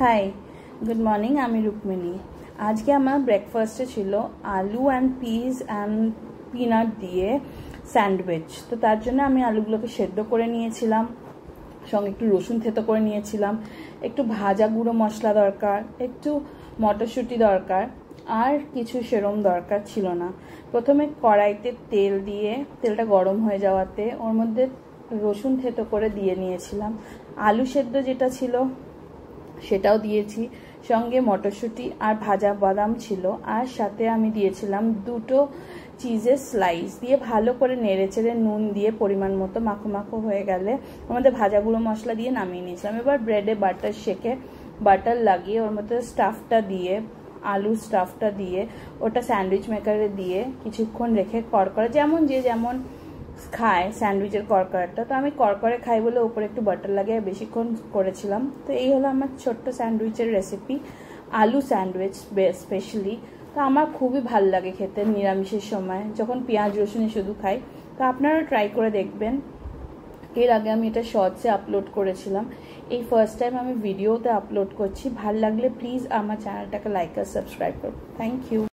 High, good morning. আমি রুক্মিণী। আজকে আমার ব্রেকফাস্টে ছিল আলু অ্যান্ড পিস অ্যান্ড পিনাট দিয়ে স্যান্ডউইচ। তো তার জন্য আমি আলুগুলোকে সেদ্ধ করে নিয়েছিলাম, সঙ্গে একটু রসুন থেতো করে নিয়েছিলাম, একটু ভাজা গুঁড়ো মশলা দরকার, একটু মটরশুঁটি দরকার, আর কিছু সেরম দরকার ছিল না। প্রথমে কড়াইতে তেল দিয়ে তেলটা গরম হয়ে যাওয়াতে ওর মধ্যে রসুন থেতো করে দিয়ে নিয়েছিলাম, আলু সেদ্ধ যেটা ছিল সেটাও দিয়েছি, সঙ্গে মটরশুঁটি আর ভাজা বাদাম ছিল, আর সাথে আমি দিয়েছিলাম দুটো চিজের স্লাইস দিয়ে ভালো করে নেড়েচেড়ে নুন দিয়ে পরিমাণ মতো মাখো মাখো হয়ে গেলে আমাদের ভাজা গুঁড়ো মশলা দিয়ে নামিয়ে নিয়েছিলাম। এবার ব্রেডে বাটার শেখে বাটার লাগিয়ে ওর মধ্যে স্টাফটা দিয়ে, আলু স্টাফটা দিয়ে ওটা স্যান্ডউইচ মেকারে দিয়ে কিছুক্ষণ রেখে কড়কড়া, যেমন যে যেমন খায় স্যান্ডউইচের কড়কড়াটা, তো আমি কড়কড়ে খাই বলে ওপরে একটু বাটার লাগিয়ে বেশিক্ষণ করেছিলাম। তো এই হলো আমার ছোট্ট স্যান্ডউইচের রেসিপি, আলু স্যান্ডউইচ স্পেশালি। তো আমার খুবই ভাল লাগে খেতে নিরামিষের সময়, যখন পেঁয়াজ রসুনে শুধু খাই। তো আপনারা ট্রাই করে দেখবেন। এর আগে আমি এটা শর্টসে আপলোড করেছিলাম, এই ফার্স্ট টাইম আমি ভিডিওতে আপলোড করছি। ভাল লাগলে প্লিজ আমার চ্যানেলটাকে লাইক আর সাবস্ক্রাইব করুন। Thank you.